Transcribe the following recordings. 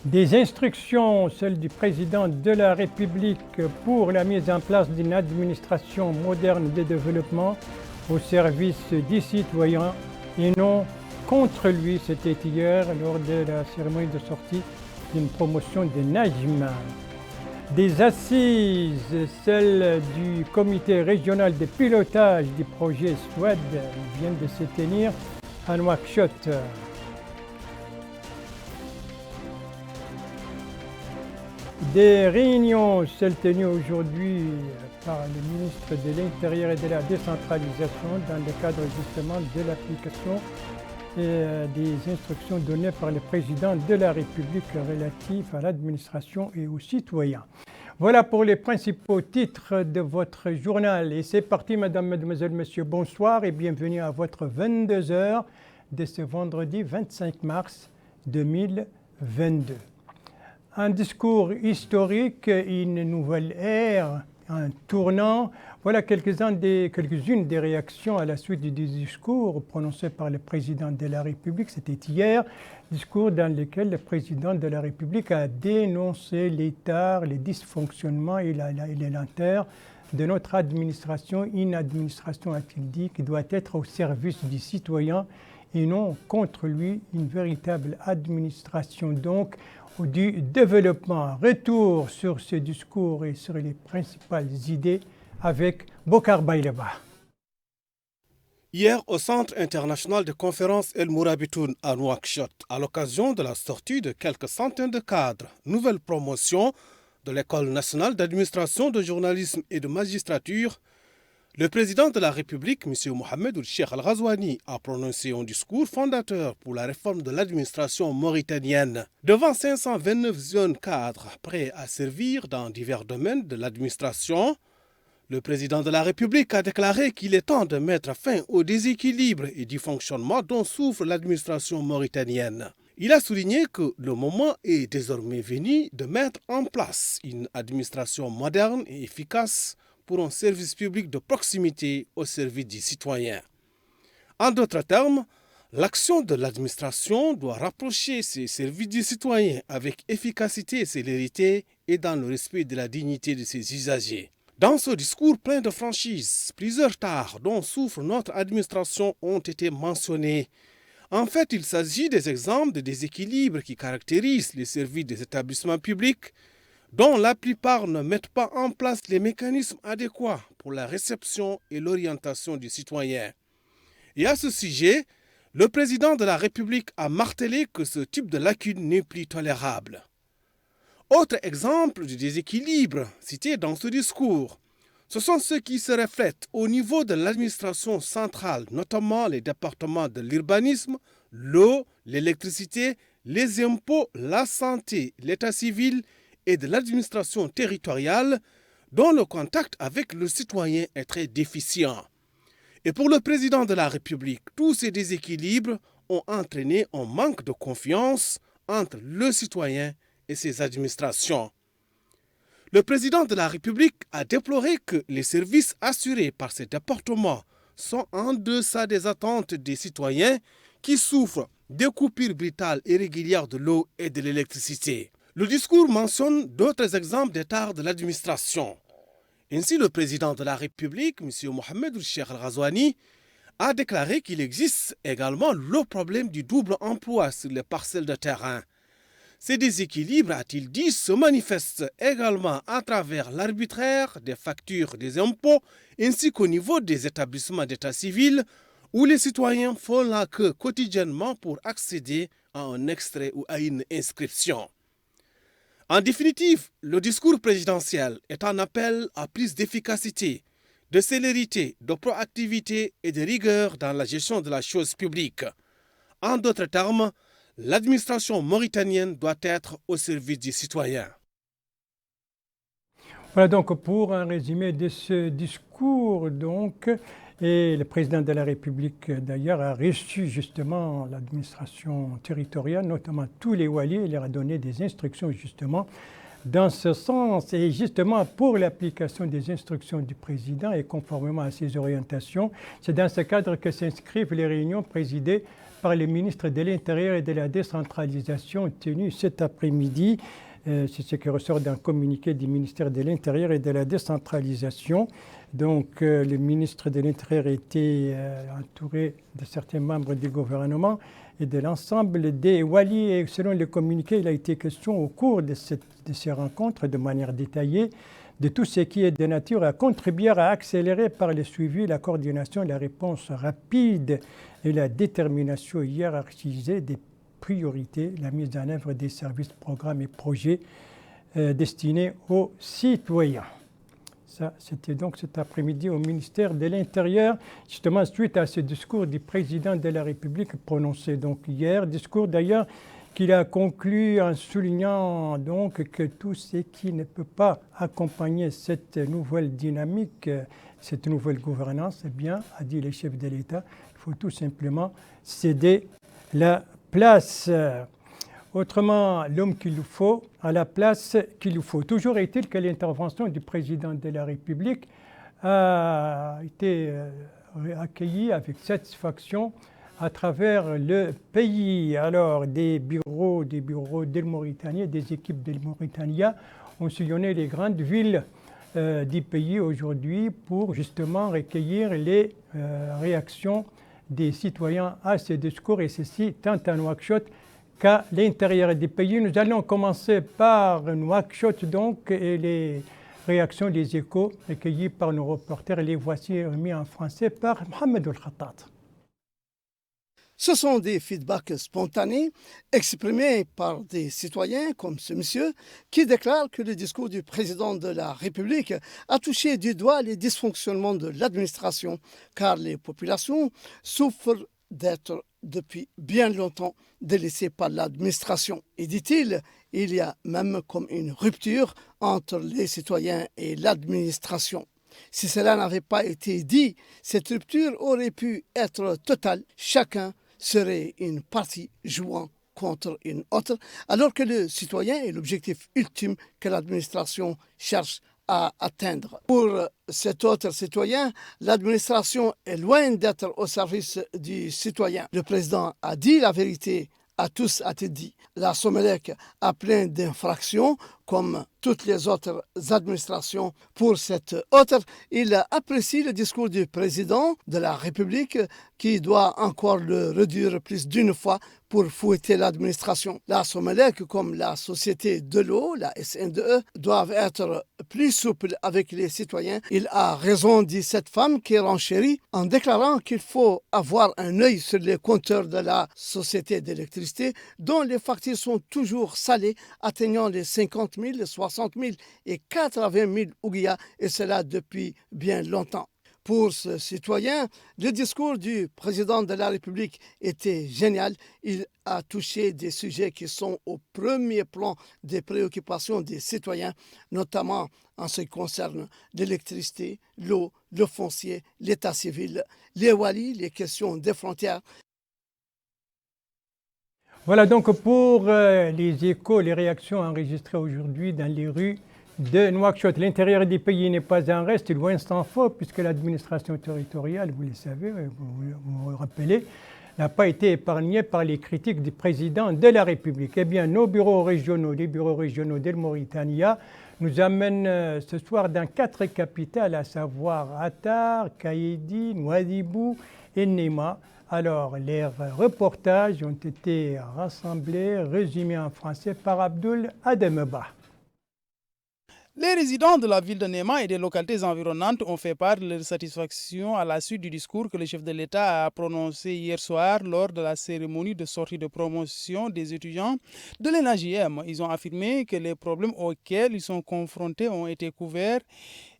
Des instructions, celles du président de la République pour la mise en place d'une administration moderne de développement au service des citoyens et non contre lui. C'était hier lors de la cérémonie de sortie d'une promotion de Najma. Des assises, celles du comité régional de pilotage du projet SWAD viennent de se tenir à Nouakchott. Des réunions, celles tenues aujourd'hui par le ministre de l'Intérieur et de la décentralisation dans le cadre justement de l'application des instructions données par le président de la République relatives à l'administration et aux citoyens. Voilà pour les principaux titres de votre journal. Et c'est parti, mesdames, mesdemoiselles, messieurs, bonsoir et bienvenue à votre 22 heures de ce vendredi 25 mars 2022. Un discours historique, une nouvelle ère, un tournant. Voilà quelques-unes des réactions à la suite du discours prononcé par le président de la République. C'était hier, discours dans lequel le président de la République a dénoncé l'état, les dysfonctionnements et les lenteurs de notre administration. Une administration, a-t-il dit, qui doit être au service du citoyen et non contre lui, une véritable administration donc du développement. Retour sur ce discours et sur les principales idées avec Bokar Bayleba. Hier, au Centre international de conférences El Mourabitoun à Nouakchott, à l'occasion de la sortie de quelques centaines de cadres, nouvelle promotion de l'École nationale d'administration, de journalisme et de magistrature, le président de la République, M. Mohamed Ould-Cheikh Al-Ghazouani, a prononcé un discours fondateur pour la réforme de l'administration mauritanienne. Devant 529 jeunes cadres prêts à servir dans divers domaines de l'administration, le président de la République a déclaré qu'il est temps de mettre fin au déséquilibre et dysfonctionnement dont souffre l'administration mauritanienne. Il a souligné que le moment est désormais venu de mettre en place une administration moderne et efficace pour un service public de proximité au service des citoyens. En d'autres termes, l'action de l'administration doit rapprocher ses services des citoyens avec efficacité et célérité et dans le respect de la dignité de ses usagers. Dans ce discours plein de franchise, plusieurs tares dont souffre notre administration ont été mentionnés. En fait, il s'agit des exemples de déséquilibres qui caractérisent les services des établissements publics, dont la plupart ne mettent pas en place les mécanismes adéquats pour la réception et l'orientation du citoyen. Et à ce sujet, le président de la République a martelé que ce type de lacune n'est plus tolérable. Autre exemple de déséquilibre cité dans ce discours, ce sont ceux qui se reflètent au niveau de l'administration centrale, notamment les départements de l'urbanisme, l'eau, l'électricité, les impôts, la santé, l'état civil et de l'administration territoriale, dont le contact avec le citoyen est très déficient. Et pour le président de la République, tous ces déséquilibres ont entraîné un manque de confiance entre le citoyen et ses administrations. Le président de la République a déploré que les services assurés par ces départements sont en deçà des attentes des citoyens qui souffrent des coupures brutales et régulières de l'eau et de l'électricité. Le discours mentionne d'autres exemples d'état de l'administration. Ainsi, le président de la République, M. Mohamed Ould-Cheikh Al-Ghazouani, a déclaré qu'il existe également le problème du double emploi sur les parcelles de terrain. Ces déséquilibres, a-t-il dit, se manifestent également à travers l'arbitraire des factures des impôts ainsi qu'au niveau des établissements d'état civil où les citoyens font la queue quotidiennement pour accéder à un extrait ou à une inscription. En définitive, le discours présidentiel est un appel à plus d'efficacité, de célérité, de proactivité et de rigueur dans la gestion de la chose publique. En d'autres termes, l'administration mauritanienne doit être au service des citoyens. Voilà donc pour un résumé de ce discours donc. Et le président de la République, d'ailleurs, a reçu justement l'administration territoriale, notamment tous les waliés, il leur a donné des instructions justement dans ce sens et justement pour l'application des instructions du président et conformément à ses orientations. C'est dans ce cadre que s'inscrivent les réunions présidées par les ministres de l'Intérieur et de la décentralisation tenues cet après-midi. C'est ce qui ressort d'un communiqué du ministère de l'Intérieur et de la décentralisation. Donc le ministre de l'Intérieur était entouré de certains membres du gouvernement et de l'ensemble des walis. Et selon le communiqué, il a été question au cours de ces rencontres de manière détaillée de tout ce qui est de nature à contribuer à accélérer par le suivi, la coordination, la réponse rapide et la détermination hiérarchisée des priorités, la mise en œuvre des services, programmes et projets destinés aux citoyens. Ça, c'était donc cet après-midi au ministère de l'Intérieur, justement suite à ce discours du président de la République prononcé donc hier, discours d'ailleurs qu'il a conclu en soulignant donc que tout ce qui ne peut pas accompagner cette nouvelle dynamique, cette nouvelle gouvernance, eh bien, a dit le chef de l'État, il faut tout simplement céder la place. Autrement, l'homme qu'il nous faut, à la place qu'il nous faut. Toujours est-il que l'intervention du président de la République a été accueillie avec satisfaction à travers le pays. Alors, des bureaux d'Air Mauritania, des équipes d'Air Mauritania ont sillonné les grandes villes du pays aujourd'hui pour justement recueillir les réactions des citoyens à ces discours, et ceci tant à Nouakchott qu'à l'intérieur du pays. Nous allons commencer par Nouakchott donc, et les réactions, les échos recueillis par nos reporters. Les voici remis en français par Mohamed El-Khattat. Ce sont des feedbacks spontanés exprimés par des citoyens comme ce monsieur qui déclare que le discours du président de la République a touché du doigt les dysfonctionnements de l'administration car les populations souffrent d'être depuis bien longtemps délaissées par l'administration. Et dit-il, il y a même comme une rupture entre les citoyens et l'administration. Si cela n'avait pas été dit, cette rupture aurait pu être totale. Chacun serait une partie jouant contre une autre, alors que le citoyen est l'objectif ultime que l'administration cherche à atteindre. Pour cet autre citoyen, l'administration est loin d'être au service du citoyen. Le président a dit la vérité, à tous a-t-il dit. La Somelec a plein d'infractions, comme toutes les autres administrations. Pour cette autre, il apprécie le discours du président de la République qui doit encore le redire plus d'une fois pour fouetter l'administration. La Somelec, comme la Société de l'eau, la SNDE, doivent être plus souples avec les citoyens. Il a raison, dit cette femme qui renchérit en déclarant qu'il faut avoir un œil sur les compteurs de la Société d'électricité dont les factures sont toujours salées, atteignant les 50 000, 60 000 et 80 000 ouguiyas, et cela depuis bien longtemps. Pour ce citoyen, le discours du président de la République était génial. Il a touché des sujets qui sont au premier plan des préoccupations des citoyens, notamment en ce qui concerne l'électricité, l'eau, le foncier, l'état civil, les walis, les questions des frontières. Voilà donc pour les échos, les réactions enregistrées aujourd'hui dans les rues de Nouakchott. L'intérieur du pays n'est pas en reste, loin s'en faut, puisque l'administration territoriale, vous le savez, vous le rappelez, n'a pas été épargnée par les critiques du président de la République. Eh bien, nos bureaux régionaux, les bureaux régionaux d'Air Mauritania, nous amènent ce soir dans 4 capitales, à savoir Attar, Kaïdi, Nouadhibou et Néma. Alors, les reportages ont été rassemblés, résumés en français par Abdoul Ademeba. Les résidents de la ville de Néma et des localités environnantes ont fait part de leur satisfaction à la suite du discours que le chef de l'État a prononcé hier soir lors de la cérémonie de sortie de promotion des étudiants de l'ENAJM. Ils ont affirmé que les problèmes auxquels ils sont confrontés ont été couverts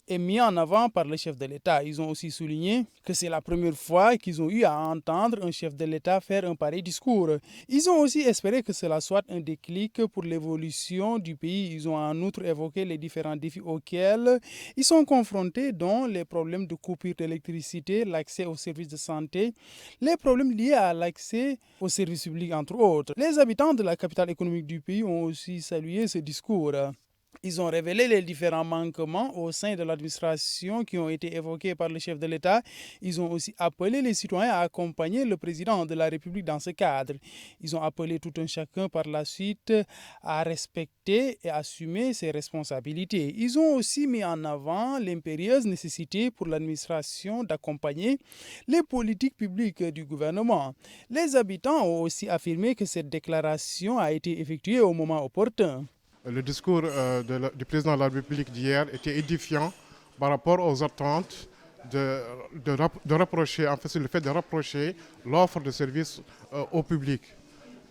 et mis en avant par le chef de l'État. Ils ont aussi souligné que c'est la première fois qu'ils ont eu à entendre un chef de l'État faire un pareil discours. Ils ont aussi espéré que cela soit un déclic pour l'évolution du pays. Ils ont en outre évoqué les différents défis auxquels ils sont confrontés, dont les problèmes de coupure d'électricité, l'accès aux services de santé, les problèmes liés à l'accès aux services publics, entre autres. Les habitants de la capitale économique du pays ont aussi salué ce discours. Ils ont révélé les différents manquements au sein de l'administration qui ont été évoqués par le chef de l'État. Ils ont aussi appelé les citoyens à accompagner le président de la République dans ce cadre. Ils ont appelé tout un chacun par la suite à respecter et assumer ses responsabilités. Ils ont aussi mis en avant l'impérieuse nécessité pour l'administration d'accompagner les politiques publiques du gouvernement. Les habitants ont aussi affirmé que cette déclaration a été effectuée au moment opportun. Le discours du président de la République d'hier était édifiant par rapport aux attentes de rapprocher, en fait, c'est le fait de rapprocher l'offre de services au public.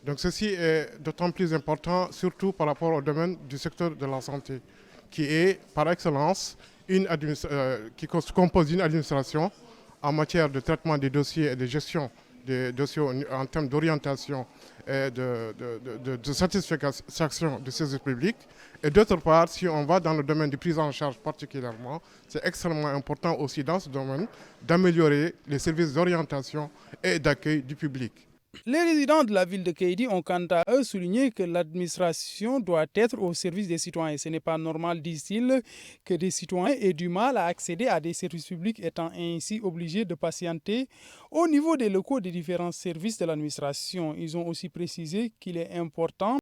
Donc ceci est d'autant plus important, surtout par rapport au domaine du secteur de la santé, qui est par excellence qui compose d'une administration en matière de traitement des dossiers et de gestion des dossiers en termes d'orientation et de satisfaction du service public. Et d'autre part, si on va dans le domaine de prise en charge particulièrement, c'est extrêmement important aussi dans ce domaine d'améliorer les services d'orientation et d'accueil du public. Les résidents de la ville de Kédi ont quant à eux souligné que l'administration doit être au service des citoyens. Ce n'est pas normal, disent-ils, que des citoyens aient du mal à accéder à des services publics, étant ainsi obligés de patienter au niveau des locaux des différents services de l'administration. Ils ont aussi précisé qu'il est important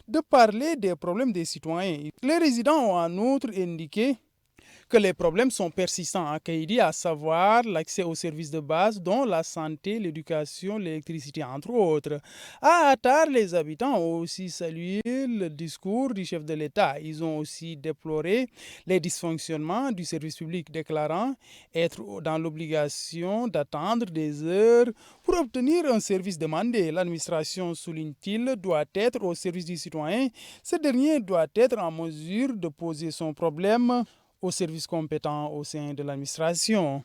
de parler des problèmes des citoyens. Les résidents ont en outre indiqué que les problèmes sont persistants à Kédi, à savoir l'accès aux services de base, dont la santé, l'éducation, l'électricité, entre autres. À Attar, les habitants ont aussi salué le discours du chef de l'État. Ils ont aussi déploré les dysfonctionnements du service public, déclarant être dans l'obligation d'attendre des heures pour obtenir un service demandé. L'administration, souligne-t-il, doit être au service du citoyen. Ce dernier doit être en mesure de poser son problème aux services compétents au sein de l'administration.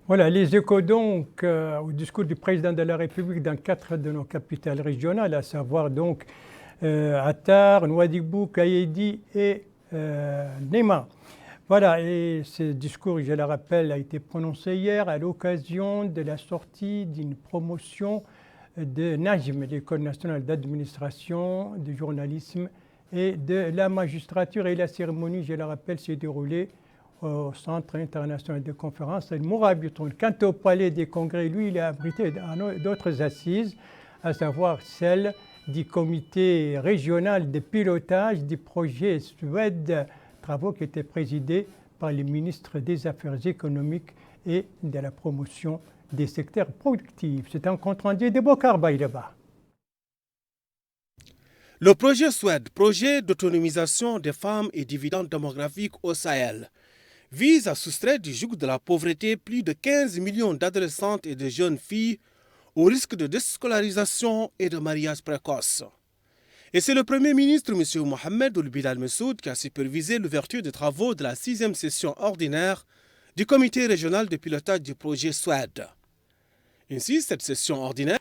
Voilà, les échos donc au discours du président de la République dans 4 de nos capitales régionales, à savoir donc Attar, Nouadhibou, Kédi et Néma. Voilà, et ce discours, je le rappelle, a été prononcé hier à l'occasion de la sortie d'une promotion de NAJM, l'École nationale d'administration, de journalisme et de la magistrature. Et la cérémonie, je le rappelle, s'est déroulée au Centre international de conférences El Mourabitoun. Quant au palais des congrès, lui, il a abrité d'autres assises, à savoir celle du comité régional de pilotage du projet Suède, travaux qui étaient présidés par le ministre des Affaires économiques et de la promotion des secteurs productifs. C'est un compte-rendu de Bokar Baïreba. Le projet Suède, projet d'autonomisation des femmes et dividendes démographiques au Sahel, vise à soustraire du joug de la pauvreté plus de 15 millions d'adolescentes et de jeunes filles au risque de déscolarisation et de mariage précoce. Et c'est le Premier ministre, M. Mohamed Ould Bilal Messoud, qui a supervisé l'ouverture des travaux de la 6e session ordinaire du comité régional de pilotage du projet Suède. Ainsi, cette session ordinaire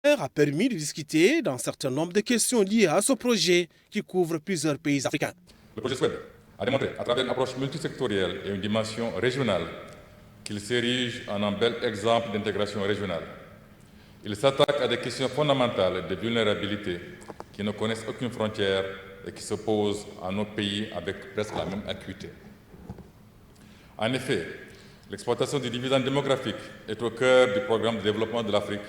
a permis de discuter d'un certain nombre de questions liées à ce projet qui couvre plusieurs pays africains. Le projet Suède a démontré, à travers une approche multisectorielle et une dimension régionale, qu'il s'érige en un bel exemple d'intégration régionale. Il s'attaque à des questions fondamentales de vulnérabilité qui ne connaissent aucune frontière et qui se posent à nos pays avec presque la même acuité. En effet, l'exploitation du dividende démographique est au cœur du programme de développement de l'Afrique,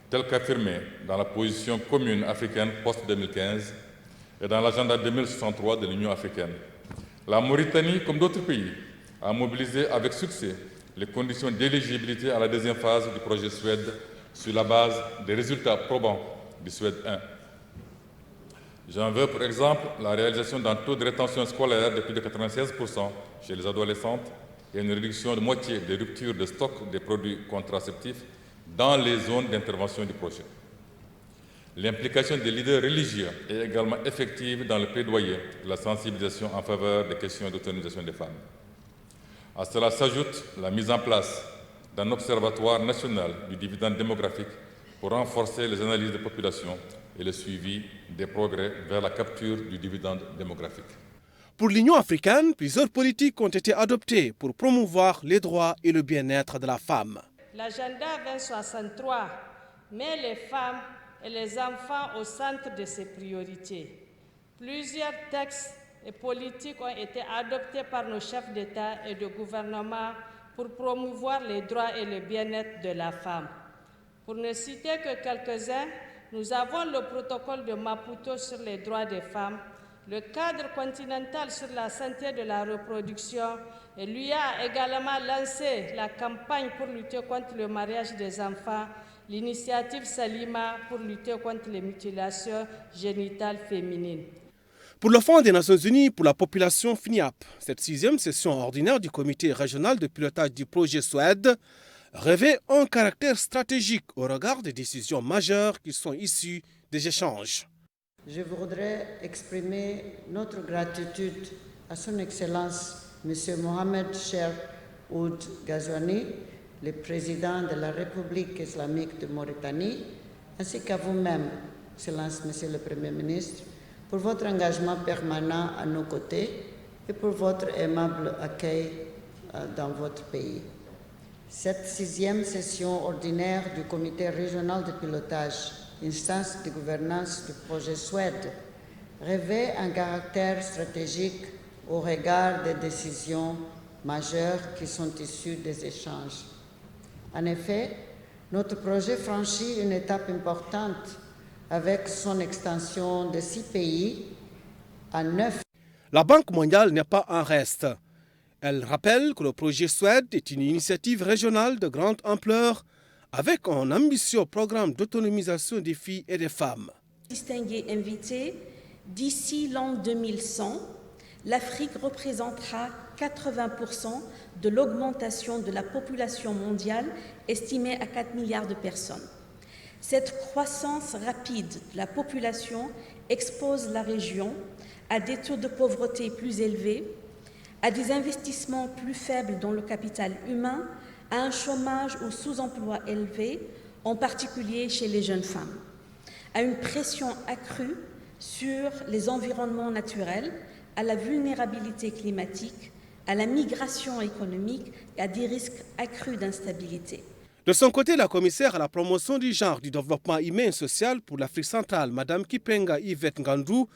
tel qu'affirmé dans la position commune africaine post-2015 et dans l'agenda 2063 de l'Union africaine. La Mauritanie, comme d'autres pays, a mobilisé avec succès les conditions d'éligibilité à la deuxième phase du projet Suède sur la base des résultats probants du Suède 1. J'en veux pour exemple la réalisation d'un taux de rétention scolaire de plus de 96% chez les adolescentes et une réduction de moitié des ruptures de stock des produits contraceptifs dans les zones d'intervention du projet. L'implication des leaders religieux est également effective dans le plaidoyer de la sensibilisation en faveur des questions d'autonomisation des femmes. À cela s'ajoute la mise en place d'un observatoire national du dividende démographique pour renforcer les analyses de population et le suivi des progrès vers la capture du dividende démographique. Pour l'Union africaine, plusieurs politiques ont été adoptées pour promouvoir les droits et le bien-être de la femme. L'agenda 2063 met les femmes et les enfants au centre de ses priorités. Plusieurs textes et politiques ont été adoptés par nos chefs d'État et de gouvernement pour promouvoir les droits et le bien-être de la femme. Pour ne citer que quelques-uns, nous avons le protocole de Maputo sur les droits des femmes, le cadre continental sur la santé de la reproduction, et l'UA a également lancé la campagne pour lutter contre le mariage des enfants, l'initiative Salima pour lutter contre les mutilations génitales féminines. Pour le Fonds des Nations Unies pour la population FNIAP, cette 6e session ordinaire du comité régional de pilotage du projet SWED revêt un caractère stratégique au regard des décisions majeures qui sont issues des échanges. Je voudrais exprimer notre gratitude à son Excellence M. Mohamed Cheikh Ould Ghazouani, le président de la République islamique de Mauritanie, ainsi qu'à vous-même, Excellence Monsieur le Premier ministre, pour votre engagement permanent à nos côtés et pour votre aimable accueil dans votre pays. Cette 6e session ordinaire du comité régional de pilotage, instance de gouvernance du projet SWED, revêt un caractère stratégique au regard des décisions majeures qui sont issues des échanges. En effet, notre projet franchit une étape importante avec son extension de 6 pays à 9. La Banque mondiale n'est pas en reste. Elle rappelle que le projet SWED est une initiative régionale de grande ampleur avec un ambitieux programme d'autonomisation des filles et des femmes. Distingués invités, d'ici l'an 2100, l'Afrique représentera 80% de l'augmentation de la population mondiale estimée à 4 milliards de personnes. Cette croissance rapide de la population expose la région à des taux de pauvreté plus élevés, à des investissements plus faibles dans le capital humain, à un chômage ou sous-emploi élevé, en particulier chez les jeunes femmes, à une pression accrue sur les environnements naturels, à la vulnérabilité climatique, à la migration économique et à des risques accrus d'instabilité. De son côté, la commissaire à la promotion du genre, du développement humain et social pour l'Afrique centrale, Mme Kipenga Yvette Ngandou,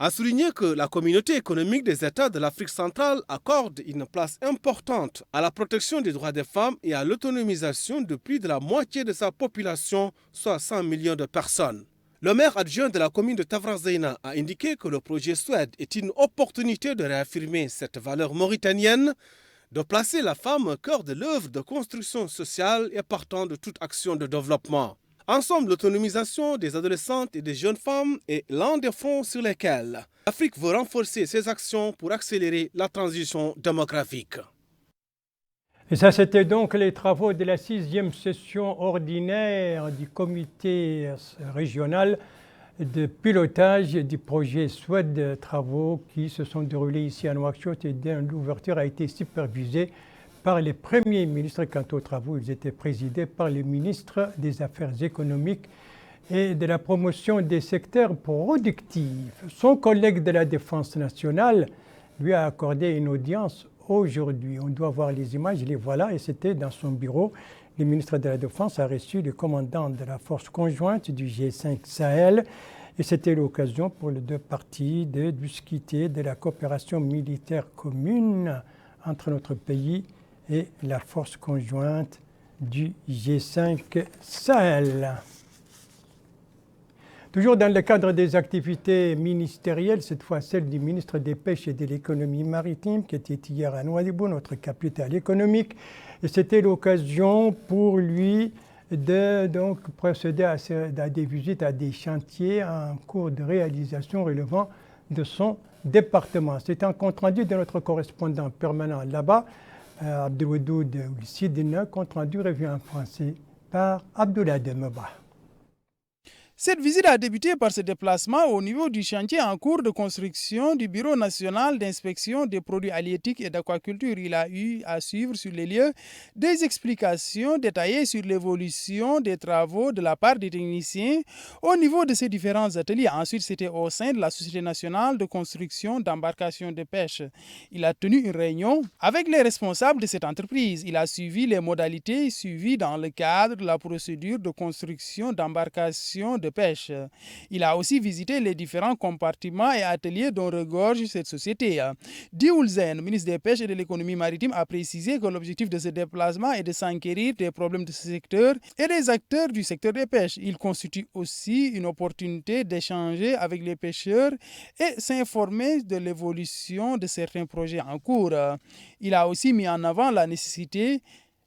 a souligné que la communauté économique des États de l'Afrique centrale accorde une place importante à la protection des droits des femmes et à l'autonomisation de plus de la moitié de sa population, soit 100 millions de personnes. Le maire adjoint de la commune de Tavrazeina a indiqué que le projet SWED est une opportunité de réaffirmer cette valeur mauritanienne, de placer la femme au cœur de l'œuvre de construction sociale et partant de toute action de développement. Ensemble, l'autonomisation des adolescentes et des jeunes femmes est l'un des fronts sur lesquels l'Afrique veut renforcer ses actions pour accélérer la transition démographique. Et ça, c'était donc les travaux de la 6e session ordinaire du comité régional de pilotage du projet SWED, travaux qui se sont déroulés ici à Nouakchott et dont l'ouverture a été supervisée par les premiers ministres. Quant aux travaux, ils étaient présidés par le ministre des Affaires économiques et de la promotion des secteurs productifs. Son collègue de la Défense nationale lui a accordé une audience aujourd'hui. On doit voir les images, les voilà, et c'était dans son bureau. Le ministre de la Défense a reçu le commandant de la force conjointe du G5 Sahel et c'était l'occasion pour les deux parties de discuter de la coopération militaire commune entre notre pays et la force conjointe du G5 Sahel. Toujours dans le cadre des activités ministérielles, cette fois celle du ministre des Pêches et de l'économie maritime, qui était hier à Nouadhibou, notre capitale économique. Et c'était l'occasion pour lui de donc procéder à des visites à des chantiers en cours de réalisation relevant de son département. C'est un compte-rendu de notre correspondant permanent là-bas, Abdelwadoud Sidina, compte-rendu revu en français par Abdoulaye Demeba. Cette visite a débuté par ce déplacement au niveau du chantier en cours de construction du Bureau national d'inspection des produits halieutiques et d'aquaculture. Il a eu à suivre sur les lieux des explications détaillées sur l'évolution des travaux de la part des techniciens au niveau de ces différents ateliers. Ensuite, c'était au sein de la Société nationale de construction d'embarcations de pêche. Il a tenu une réunion avec les responsables de cette entreprise. Il a suivi les modalités suivies dans le cadre de la procédure de construction d'embarcations de pêche. Il a aussi visité les différents compartiments et ateliers dont regorge cette société. Di Oulzen, ministre des Pêches et de l'économie maritime, a précisé que l'objectif de ce déplacement est de s'enquérir des problèmes de ce secteur et des acteurs du secteur des pêches. Il constitue aussi une opportunité d'échanger avec les pêcheurs et s'informer de l'évolution de certains projets en cours. Il a aussi mis en avant la nécessité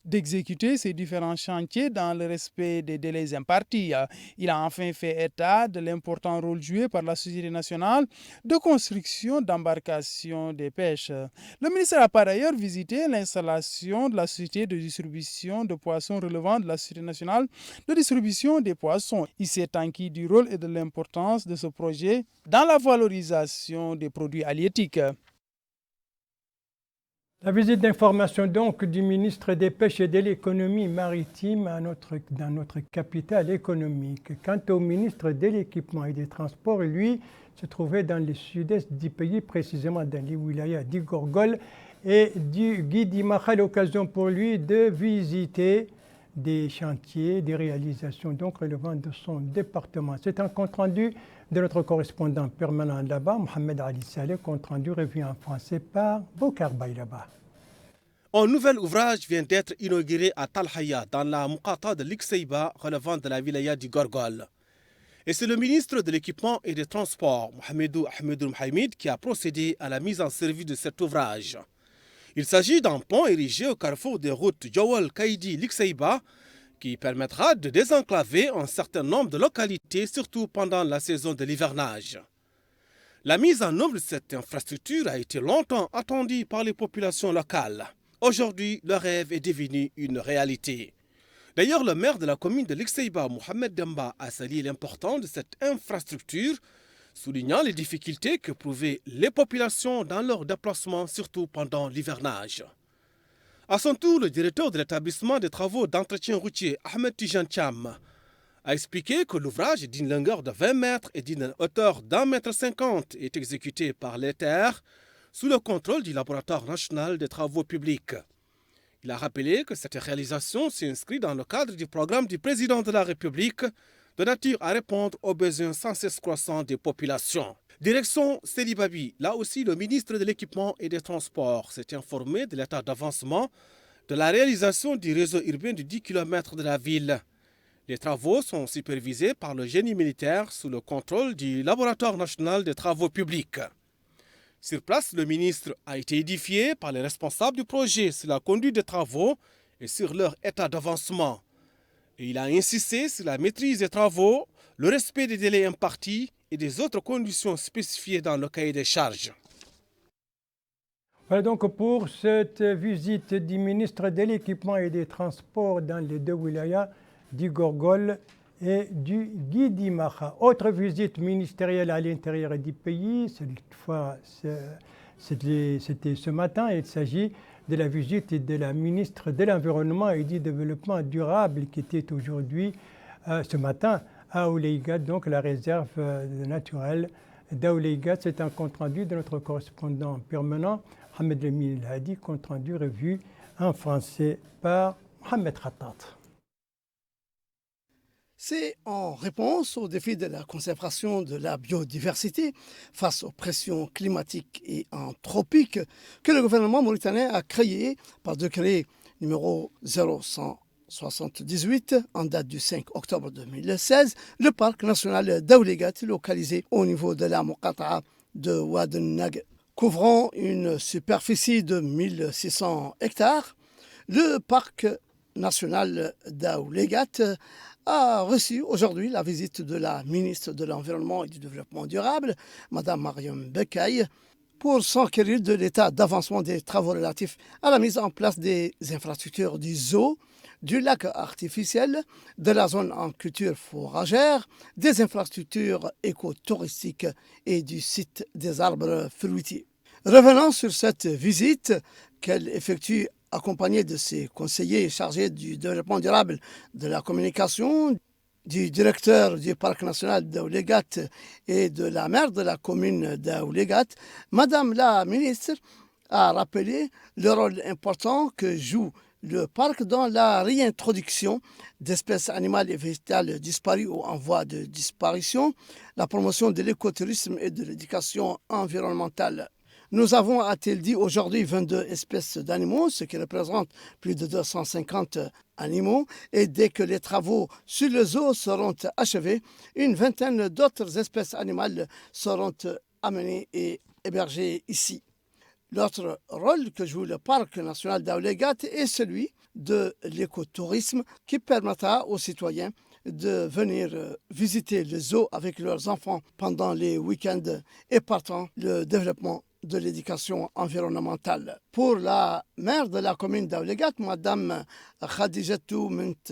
d'exécuter ces différents chantiers dans le respect des délais impartis. Il a enfin fait état de l'important rôle joué par la Société nationale de construction d'embarcations des pêches. Le ministre a par ailleurs visité l'installation de la Société de distribution de poissons relevant de la Société nationale de distribution des poissons. Il s'est enquis du rôle et de l'importance de ce projet dans la valorisation des produits halieutiques. La visite d'information donc du ministre des Pêches et de l'économie maritime dans notre capitale économique. Quant au ministre de l'équipement et des transports, lui, se trouvait dans le sud-est du pays, précisément dans les wilayas du Gorgol et du Guidimacha, l'occasion pour lui de visiter des chantiers, des réalisations donc relevant de son département. C'est un compte-rendu de notre correspondant permanent là-bas, Mohamed Ali Saleh, compte-rendu revu en français par Bokar Bayraba. Un nouvel ouvrage vient d'être inauguré à Talhaya, dans la Muqata de l'Ikseiba, relevant de la wilaya du Gorgol. Et c'est le ministre de l'Équipement et des Transports, Mohamedou Ahmedou Mohamed, qui a procédé à la mise en service de cet ouvrage. Il s'agit d'un pont érigé au carrefour des routes Jawal-Kaïdi-Likseiba qui permettra de désenclaver un certain nombre de localités, surtout pendant la saison de l'hivernage. La mise en œuvre de cette infrastructure a été longtemps attendue par les populations locales. Aujourd'hui, le rêve est devenu une réalité. D'ailleurs, le maire de la commune de l'Ikseiba, Mohamed Demba, a salué l'importance de cette infrastructure, soulignant les difficultés qu'éprouvaient les populations dans leur déplacement, surtout pendant l'hivernage. À son tour, le directeur de l'établissement des travaux d'entretien routier, Ahmed Tijan Cham, a expliqué que l'ouvrage d'une longueur de 20 mètres et d'une hauteur d'1,50 m est exécuté par l'État sous le contrôle du laboratoire national des travaux publics. Il a rappelé que cette réalisation s'inscrit dans le cadre du programme du président de la République de nature à répondre aux besoins sans cesse croissants des populations. Direction Selibabi, là aussi le ministre de l'Équipement et des Transports s'est informé de l'état d'avancement de la réalisation du réseau urbain de 10 km de la ville. Les travaux sont supervisés par le génie militaire sous le contrôle du laboratoire national des travaux publics. Sur place, le ministre a été édifié par les responsables du projet sur la conduite des travaux et sur leur état d'avancement. Et il a insisté sur la maîtrise des travaux, le respect des délais impartis et des autres conditions spécifiées dans le cahier des charges. Voilà donc pour cette visite du ministre de l'Équipement et des Transports dans les deux wilayas du Gorgol et du Guidimacha. Autre visite ministérielle à l'intérieur du pays, cette fois c'était ce matin, il s'agit de la visite de la ministre de l'Environnement et du Développement durable qui était aujourd'hui, ce matin, à Ouleigat, donc la réserve naturelle d'Ouleigat. C'est un compte-rendu de notre correspondant permanent, Mohamed Lemil Hadi, compte-rendu revu en français par Mohamed Khattat. C'est en réponse au défi de la conservation de la biodiversité face aux pressions climatiques et anthropiques que le gouvernement mauritanien a créé par décret numéro 0178 en date du 5 octobre 2016 le parc national d'Ouleigat localisé au niveau de la Muqata de Ouadennag. Couvrant une superficie de 1600 hectares, le parc national d'Ouleigat a reçu aujourd'hui la visite de la ministre de l'Environnement et du Développement durable, Mme Mariam Bekay, pour s'enquérir de l'état d'avancement des travaux relatifs à la mise en place des infrastructures du zoo, du lac artificiel, de la zone en culture fourragère, des infrastructures écotouristiques et du site des arbres fruitiers. Revenant sur cette visite qu'elle effectue accompagné de ses conseillers chargés du développement durable, de la communication, du directeur du parc national d'Ouleigat et de la maire de la commune d'Ouleigat, Madame la ministre a rappelé le rôle important que joue le parc dans la réintroduction d'espèces animales et végétales disparues ou en voie de disparition, la promotion de l'écotourisme et de l'éducation environnementale. Nous avons, a-t-il dit, aujourd'hui 22 espèces d'animaux, ce qui représente plus de 250 animaux. Et dès que les travaux sur le zoo seront achevés, une vingtaine d'autres espèces animales seront amenées et hébergées ici. L'autre rôle que joue le parc national d'Aoulégat est celui de l'écotourisme qui permettra aux citoyens de venir visiter le zoo avec leurs enfants pendant les week-ends et partant le développement de l'éducation environnementale. Pour la maire de la commune d'Aoulégat, Madame Khadijatou Mint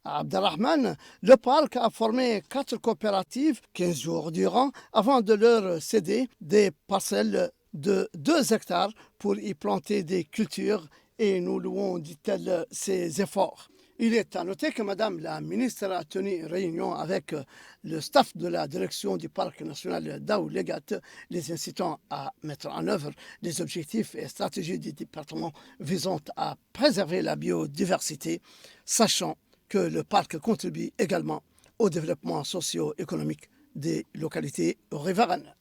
Abdelrahman, le parc a formé 4 coopératives 15 jours durant avant de leur céder des parcelles de 2 hectares pour y planter des cultures et nous louons, dit-elle, ses efforts. Il est à noter que Madame la ministre a tenu une réunion avec le staff de la direction du Parc national d'Aoulégat, les incitant à mettre en œuvre les objectifs et stratégies du département visant à préserver la biodiversité, sachant que le parc contribue également au développement socio-économique des localités riveraines.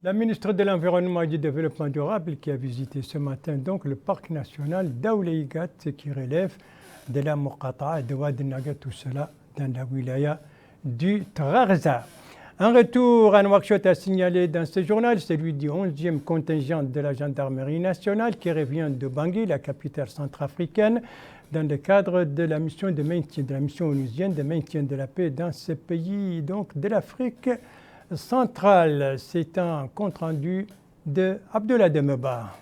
La ministre de l'Environnement et du Développement durable qui a visité ce matin donc le parc national d'Aoulégat qui relève de la Muqata'a de Wad Naga, tout cela dans la wilaya du Trarza. Un retour à Nouakchott a signalé dans ce journal celui du 11e contingent de la gendarmerie nationale qui revient de Bangui, la capitale centrafricaine, dans le cadre de la mission de maintien, de la mission onusienne de maintien de la paix dans ce pays donc de l'Afrique centrale. C'est un compte-rendu de Abdullah Demeba.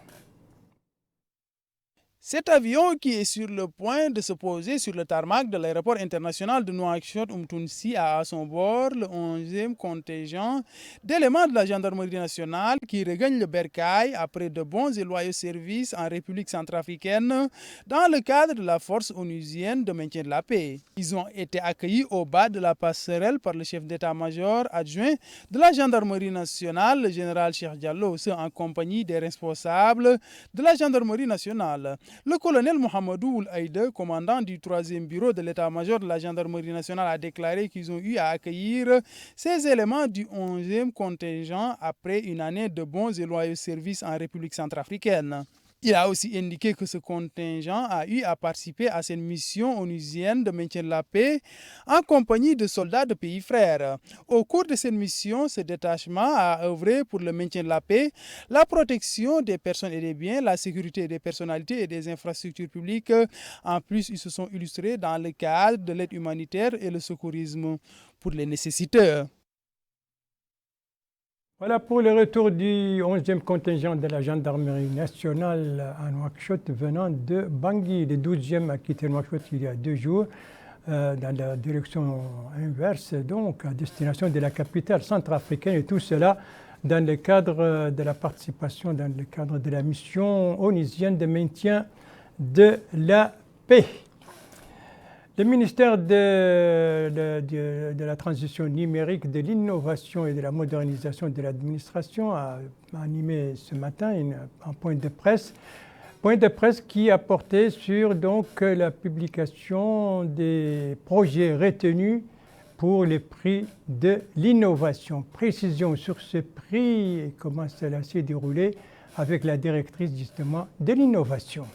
Cet avion qui est sur le point de se poser sur le tarmac de l'aéroport international de Nouakchott-Oumtounsi a à son bord le 11e contingent d'éléments de la gendarmerie nationale qui regagne le Bercail après de bons et loyaux services en République centrafricaine dans le cadre de la force onusienne de maintien de la paix. Ils ont été accueillis au bas de la passerelle par le chef d'état-major adjoint de la gendarmerie nationale, le général Cheikh Diallo, en compagnie des responsables de la gendarmerie nationale. Le colonel Mohamedou Oulaïde, commandant du 3e bureau de l'état-major de la gendarmerie nationale, a déclaré qu'ils ont eu à accueillir ces éléments du 11e contingent après une année de bons et loyaux services en République centrafricaine. Il a aussi indiqué que ce contingent a eu à participer à cette mission onusienne de maintien de la paix en compagnie de soldats de pays frères. Au cours de cette mission, ce détachement a œuvré pour le maintien de la paix, la protection des personnes et des biens, la sécurité des personnalités et des infrastructures publiques. En plus, ils se sont illustrés dans le cadre de l'aide humanitaire et le secourisme pour les nécessiteux. Voilà pour le retour du 11e contingent de la gendarmerie nationale à Nouakchott venant de Bangui. Le 12e a quitté Nouakchott il y a 2 jours dans la direction inverse, donc à destination de la capitale centrafricaine et tout cela dans le cadre de la participation, dans le cadre de la mission onusienne de maintien de la paix. Le ministère de la transition numérique, de l'innovation et de la modernisation de l'administration a animé ce matin un point de presse qui a porté sur donc, la publication des projets retenus pour les prix de l'innovation. Précision sur ce prix et comment cela s'est déroulé avec la directrice justement de l'innovation.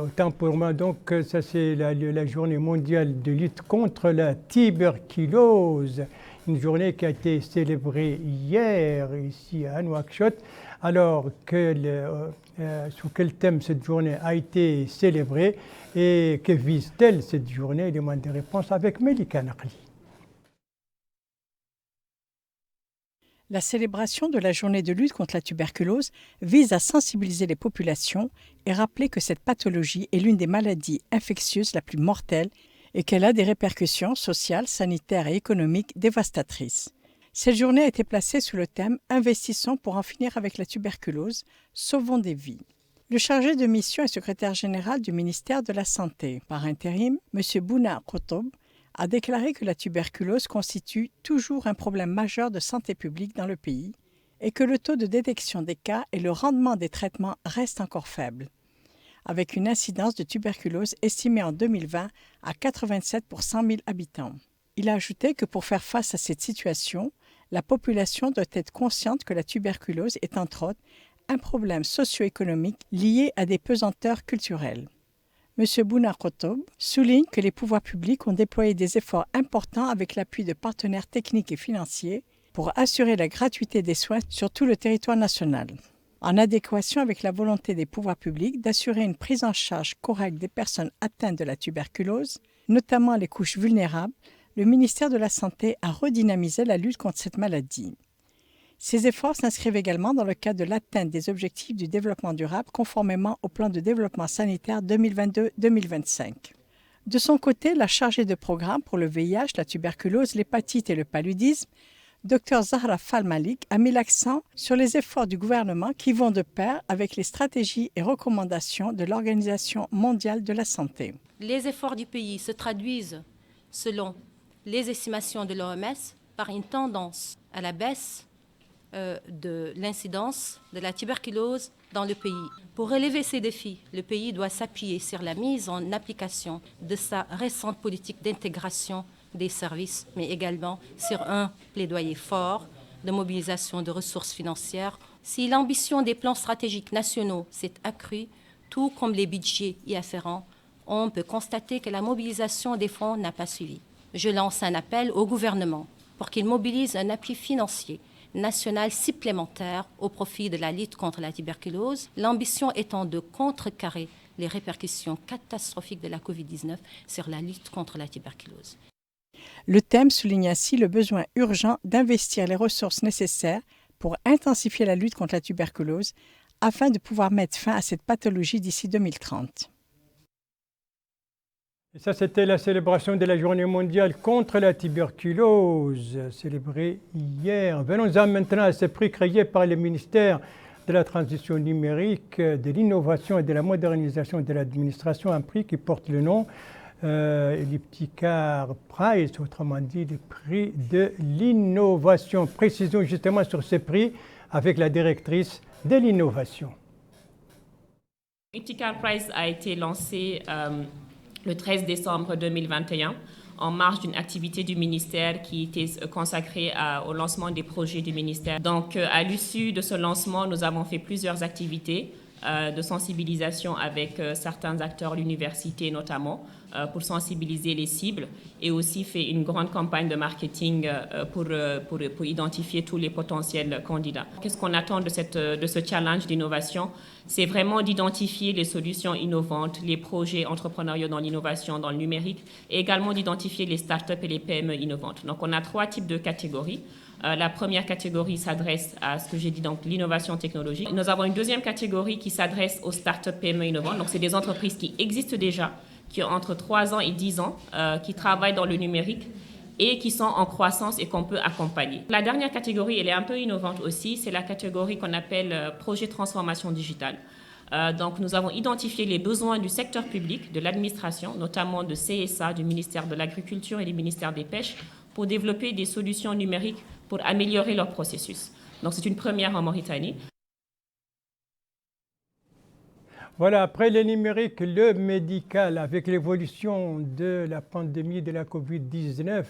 Autant pour moi, donc, ça c'est la journée mondiale de lutte contre la tuberculose, une journée qui a été célébrée hier ici à Nouakchott. Alors, sous quel thème cette journée a été célébrée et que vise-t-elle cette journée? Il demande des réponses avec Melika Nakli. La célébration de la journée de lutte contre la tuberculose vise à sensibiliser les populations et rappeler que cette pathologie est l'une des maladies infectieuses la plus mortelle et qu'elle a des répercussions sociales, sanitaires et économiques dévastatrices. Cette journée a été placée sous le thème « Investissons pour en finir avec la tuberculose, sauvons des vies ». Le chargé de mission et secrétaire général du ministère de la Santé, par intérim, M. Bouna Khotob, a déclaré que la tuberculose constitue toujours un problème majeur de santé publique dans le pays et que le taux de détection des cas et le rendement des traitements restent encore faibles, avec une incidence de tuberculose estimée en 2020 à 87 pour 100 000 habitants. Il a ajouté que pour faire face à cette situation, la population doit être consciente que la tuberculose est entre autres un problème socio-économique lié à des pesanteurs culturelles. M. Bouna Kotob souligne que les pouvoirs publics ont déployé des efforts importants avec l'appui de partenaires techniques et financiers pour assurer la gratuité des soins sur tout le territoire national, en adéquation avec la volonté des pouvoirs publics d'assurer une prise en charge correcte des personnes atteintes de la tuberculose, notamment les couches vulnérables. Le ministère de la Santé a redynamisé la lutte contre cette maladie. Ces efforts s'inscrivent également dans le cadre de l'atteinte des objectifs du développement durable conformément au plan de développement sanitaire 2022-2025. De son côté, la chargée de programme pour le VIH, la tuberculose, l'hépatite et le paludisme, Dr Zahra Falmalik, a mis l'accent sur les efforts du gouvernement qui vont de pair avec les stratégies et recommandations de l'Organisation mondiale de la santé. Les efforts du pays se traduisent, selon les estimations de l'OMS, par une tendance à la baisse de l'incidence de la tuberculose dans le pays. Pour relever ces défis, le pays doit s'appuyer sur la mise en application de sa récente politique d'intégration des services, mais également sur un plaidoyer fort de mobilisation de ressources financières. Si l'ambition des plans stratégiques nationaux s'est accrue, tout comme les budgets y afférents, on peut constater que la mobilisation des fonds n'a pas suivi. Je lance un appel au gouvernement pour qu'il mobilise un appui financier national supplémentaire au profit de la lutte contre la tuberculose, l'ambition étant de contrecarrer les répercussions catastrophiques de la Covid-19 sur la lutte contre la tuberculose. Le thème souligne ainsi le besoin urgent d'investir les ressources nécessaires pour intensifier la lutte contre la tuberculose afin de pouvoir mettre fin à cette pathologie d'ici 2030. Et ça, c'était la célébration de la Journée mondiale contre la tuberculose, célébrée hier. Venons-en maintenant à ce prix créé par le ministère de la Transition numérique, de l'Innovation et de la Modernisation de l'administration, un prix qui porte le nom Ellipticar Prize, autrement dit le prix de l'innovation. Précisons justement sur ce prix avec la directrice de l'innovation. Ellipticar Prize a été lancé le 13 décembre 2021, en marge d'une activité du ministère qui était consacrée au lancement des projets du ministère. Donc, à l'issue de ce lancement, nous avons fait plusieurs activités de sensibilisation avec certains acteurs de l'université notamment, pour sensibiliser les cibles, et aussi fait une grande campagne de marketing pour identifier tous les potentiels candidats. Qu'est-ce qu'on attend de ce challenge d'innovation? C'est vraiment d'identifier les solutions innovantes, les projets entrepreneuriaux dans l'innovation, dans le numérique, et également d'identifier les startups et les PME innovantes. Donc, on a 3 types de catégories. La première catégorie s'adresse à ce que j'ai dit, donc l'innovation technologique. Nous avons une deuxième catégorie qui s'adresse aux startups PME innovantes. Donc, c'est des entreprises qui existent déjà, qui ont entre 3 ans et 10 ans, qui travaillent dans le numérique et qui sont en croissance et qu'on peut accompagner. La dernière catégorie, elle est un peu innovante aussi, c'est la catégorie qu'on appelle projet de transformation digitale. Donc, nous avons identifié les besoins du secteur public, de l'administration, notamment de CSA, du ministère de l'Agriculture et du ministère des Pêches, pour développer des solutions numériques pour améliorer leur processus. Donc, c'est une première en Mauritanie. Voilà, après le numérique, le médical, avec l'évolution de la pandémie de la Covid-19,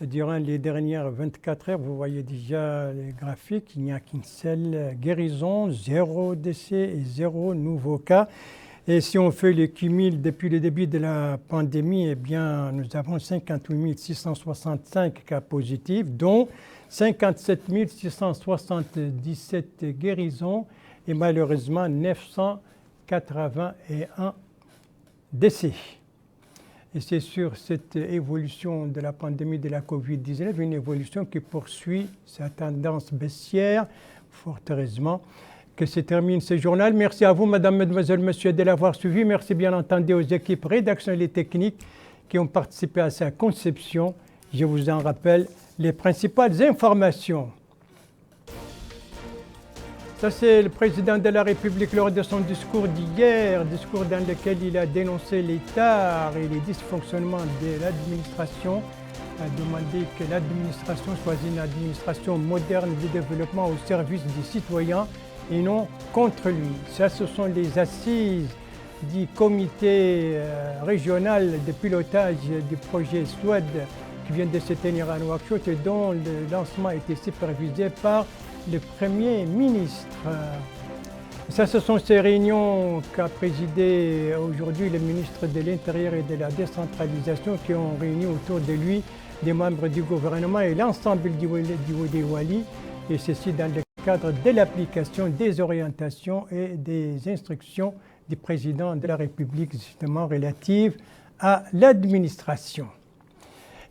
durant les dernières 24 heures, vous voyez déjà les graphiques, il n'y a qu'une seule guérison, 0 décès et 0 nouveaux cas. Et si on fait le cumul depuis le début de la pandémie, eh bien, nous avons 58 665 cas positifs, dont 57 677 guérisons et malheureusement 981 décès. Et c'est sur cette évolution de la pandémie de la Covid-19, une évolution qui poursuit sa tendance baissière, fort heureusement, que se termine ce journal. Merci à vous, Madame, Mademoiselle, Monsieur, de l'avoir suivi. Merci bien entendu aux équipes rédactionnelles et techniques qui ont participé à sa conception. Je vous en rappelle les principales informations. Ça, c'est le président de la République lors de son discours d'hier, discours dans lequel il a dénoncé l'état et les dysfonctionnements de l'administration, a demandé que l'administration soit une administration moderne de développement au service des citoyens et non contre lui. Ça, ce sont les assises du comité régional de pilotage du projet SWAD qui vient de se tenir à Nouakchott et dont le lancement a été supervisé par le Premier ministre. Ça, ce sont ces réunions qu'a présidé aujourd'hui le ministre de l'Intérieur et de la décentralisation qui ont réuni autour de lui des membres du gouvernement et l'ensemble du Wali, et ceci dans le cadre de l'application des orientations et des instructions du président de la République justement relatives à l'administration.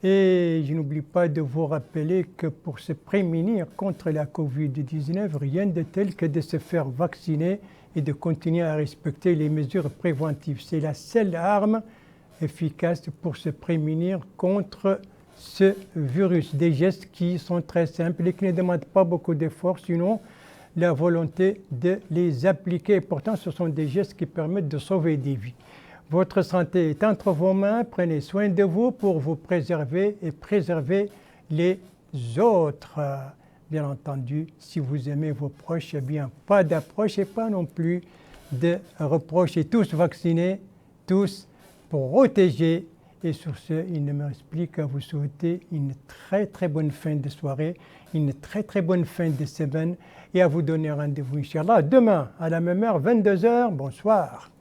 Et je n'oublie pas de vous rappeler que pour se prémunir contre la Covid-19, rien de tel que de se faire vacciner et de continuer à respecter les mesures préventives. C'est la seule arme efficace pour se prémunir contre ce virus. Des gestes qui sont très simples et qui ne demandent pas beaucoup d'efforts, sinon la volonté de les appliquer. Et pourtant, ce sont des gestes qui permettent de sauver des vies. Votre santé est entre vos mains. Prenez soin de vous pour vous préserver et préserver les autres. Bien entendu, si vous aimez vos proches, eh bien, pas d'approche et pas non plus de reproches. Et tous vaccinés, tous protégés. Et sur ce, il ne me reste plus qu'à vous souhaiter une très très bonne fin de soirée, une très très bonne fin de semaine et à vous donner rendez-vous, Inch'Allah, demain à la même heure, 22h. Bonsoir.